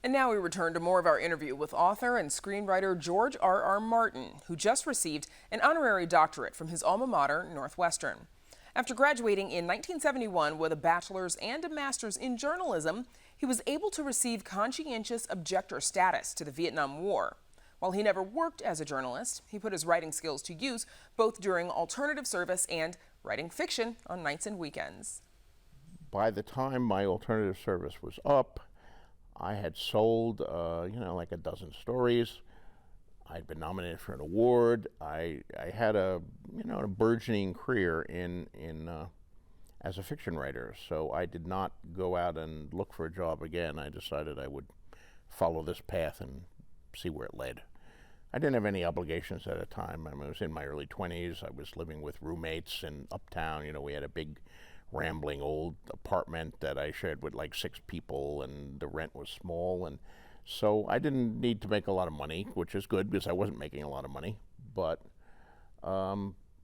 And now we return to more of our interview with author and screenwriter George R.R. Martin, who just received an honorary doctorate from his alma mater, Northwestern. After graduating in 1971 with a bachelor's and a master's in journalism, he was able to receive conscientious objector status to the Vietnam War. While he never worked as a journalist, he put his writing skills to use both during alternative service and writing fiction on nights and weekends. By the time my alternative service was up, I had sold, like a dozen stories. I'd been nominated for an award. I had a burgeoning career as a fiction writer. So I did not go out and look for a job again. I decided I would follow this path and see where it led. I didn't have any obligations at the time. I was in my early 20s. I was living with roommates in Uptown. We had a big rambling old apartment that I shared with like 6 people, and the rent was small, and so I didn't need to make a lot of money, which is good because I wasn't making a lot of money, but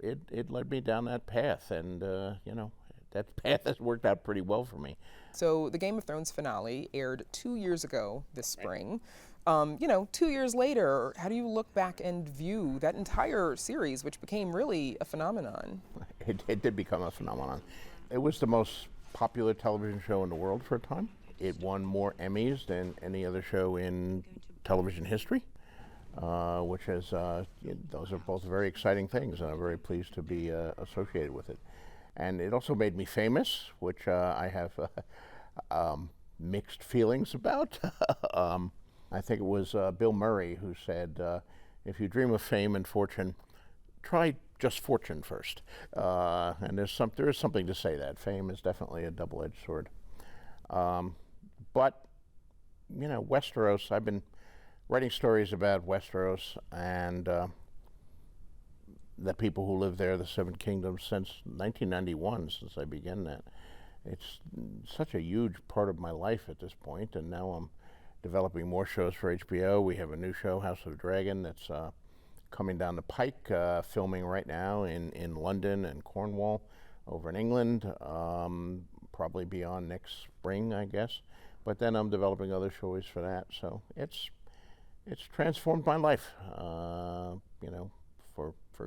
it led me down that path, and that path has worked out pretty well for me. So the Game of Thrones finale aired 2 years ago this spring. 2 years later, how do you look back and view that entire series, which became really a phenomenon? It did become a phenomenon. It was the most popular television show in the world for a time. It won more Emmys than any other show in television history, which is, those are both very exciting things, and I'm very pleased to be associated with it. And it also made me famous, which I have mixed feelings about. I think it was Bill Murray who said, if you dream of fame and fortune, try just fortune first. And there is something to say that. Fame is definitely a double-edged sword. But, Westeros, I've been writing stories about Westeros and the people who live there, the Seven Kingdoms, since 1991, since I began that. It's such a huge part of my life at this point, and now I'm developing more shows for HBO. We have a new show, House of the Dragon, that's coming down the pike, filming right now in London and Cornwall over in England, probably be on next spring, I guess. But then I'm developing other shows for that. So it's transformed my life, for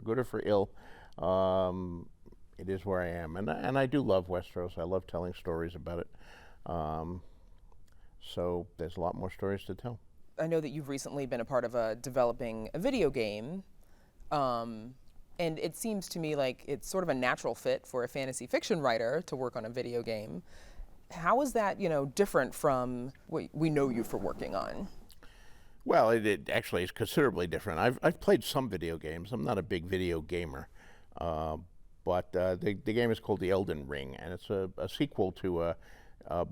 good or for ill. It is where I am. And I do love Westeros. I love telling stories about it. So there's a lot more stories to tell. I know that you've recently been a part of developing a video game, and it seems to me like it's sort of a natural fit for a fantasy fiction writer to work on a video game. How is that, different from what we know you for working on? Well, it actually is considerably different. I've played some video games. I'm not a big video gamer, but the game is called the Elden Ring, and it's a sequel to a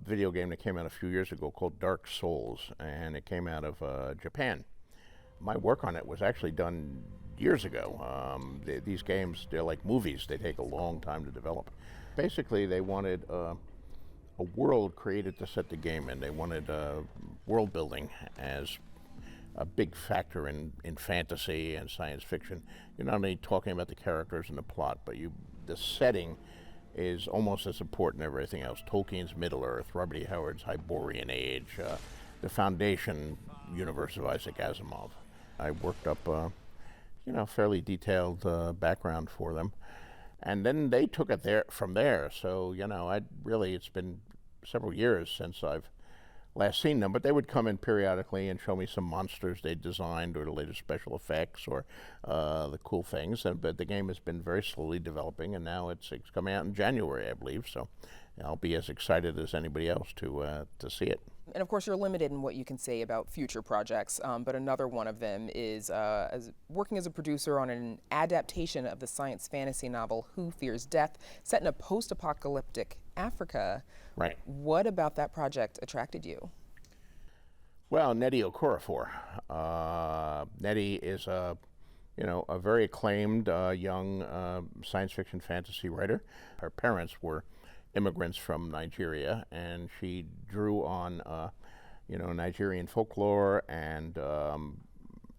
video game that came out a few years ago called Dark Souls, and it came out of Japan. My work on it was actually done years ago. These games, they're like movies. They take a long time to develop. Basically, they wanted a world created to set the game in. They wanted world building as a big factor in fantasy and science fiction. You're not only talking about the characters and the plot, but the setting is almost as important as everything else. Tolkien's Middle-earth, Robert E. Howard's Hyborian Age, the foundation universe of Isaac Asimov. I worked up fairly detailed background for them. And then they took it from there. So, it's been several years since I've last seen them, but they would come in periodically and show me some monsters they designed or the latest special effects or the cool things. But the game has been very slowly developing, and now it's coming out in January, I believe. So I'll be as excited as anybody else to see it. And of course, you're limited in what you can say about future projects, but another one of them is working as a producer on an adaptation of the science fantasy novel Who Fears Death, set in a post-apocalyptic Africa. Right. What about that project attracted you? Well, Nnedi Okorafor. Nnedi is a very acclaimed young science fiction fantasy writer. Her parents were immigrants from Nigeria, and she drew on Nigerian folklore and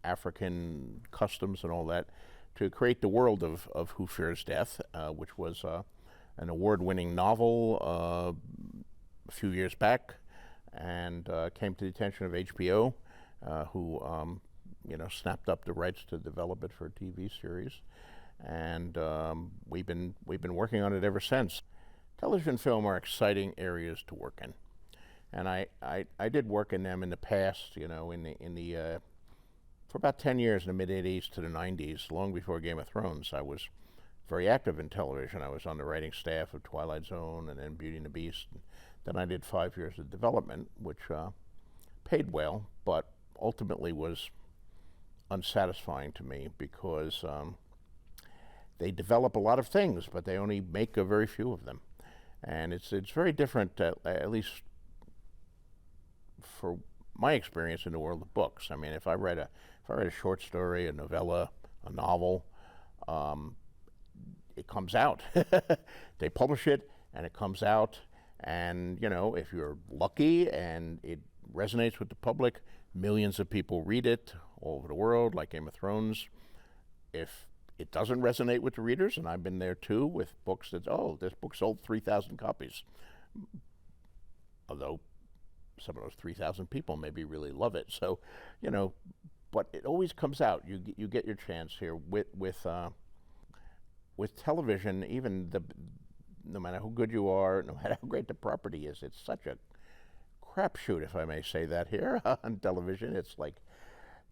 African customs and all that to create the world of Who Fears Death, which was an award-winning novel a few years back, and came to the attention of HBO, who snapped up the rights to develop it for a TV series, and we've been working on it ever since. Television and film are exciting areas to work in, and I did work in them in the past, for about 10 years in the mid-'80s to the '90s, long before Game of Thrones. I was very active in television. I was on the writing staff of Twilight Zone and then Beauty and the Beast. Then I did 5 years of development, which paid well, but ultimately was unsatisfying to me because they develop a lot of things, but they only make a very few of them. And it's very different, at least for my experience in the world of books. I mean, if I write a short story, a novella, a novel, it comes out. They publish it, and it comes out. And if you're lucky and it resonates with the public, millions of people read it all over the world, like Game of Thrones. If it doesn't resonate with the readers, and I've been there too with books that, this book sold 3,000 copies, although some of those 3,000 people maybe really love it. So, but it always comes out. You get your chance here with television. Even no matter how good you are, no matter how great the property is, it's such a crapshoot, if I may say that here, on television. It's like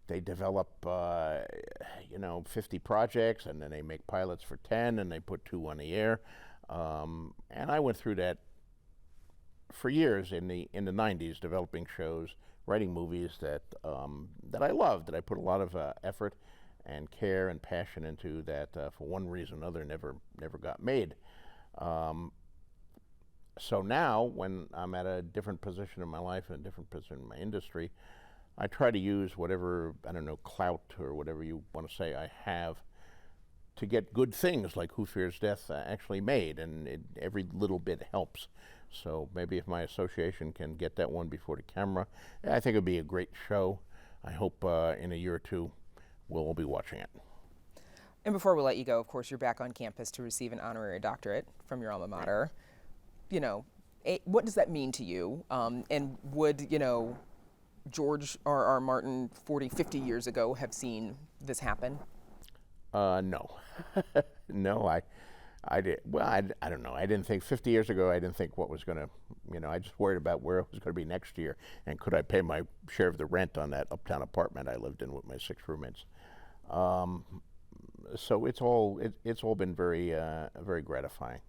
they develop 50 projects, and then they make pilots for 10, and they put 2 on the air. And I went through that for years in the '90s, developing shows, writing movies that I loved, that I put a lot of effort and care and passion into, that for one reason or another never got made. So now, when I'm at a different position in my life and a different position in my industry, I try to use whatever, clout or whatever you want to say I have to get good things like Who Fears Death actually made, and every little bit helps. So maybe if my association can get that one before the camera, I think it would be a great show. I hope in a year or two we'll all be watching it. And before we let you go, of course, you're back on campus to receive an honorary doctorate from your alma mater. What does that mean to you? And would, George R.R. Martin 40, 50 years ago have seen this happen? No. No, I did. Well, I don't know. I didn't think 50 years ago, I didn't think what was going to, I just worried about where it was going to be next year, and could I pay my share of the rent on that uptown apartment I lived in with my 6 roommates. So it's all been very gratifying.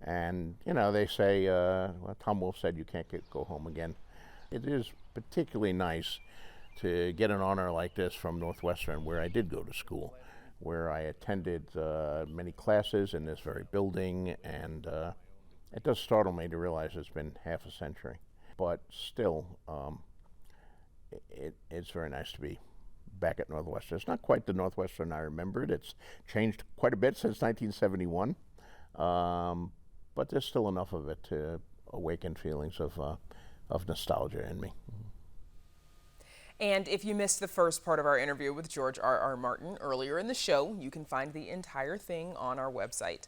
And they say, Tom Wolfe said you can't go home again. It is particularly nice to get an honor like this from Northwestern, where I did go to school, where I attended many classes in this very building, and it does startle me to realize it's been half a century. But still, it's very nice to be back at Northwestern. It's not quite the Northwestern I remembered. It's changed quite a bit since 1971, but there's still enough of it to awaken feelings of nostalgia in me. And if you missed the first part of our interview with George R.R. Martin earlier in the show, you can find the entire thing on our website.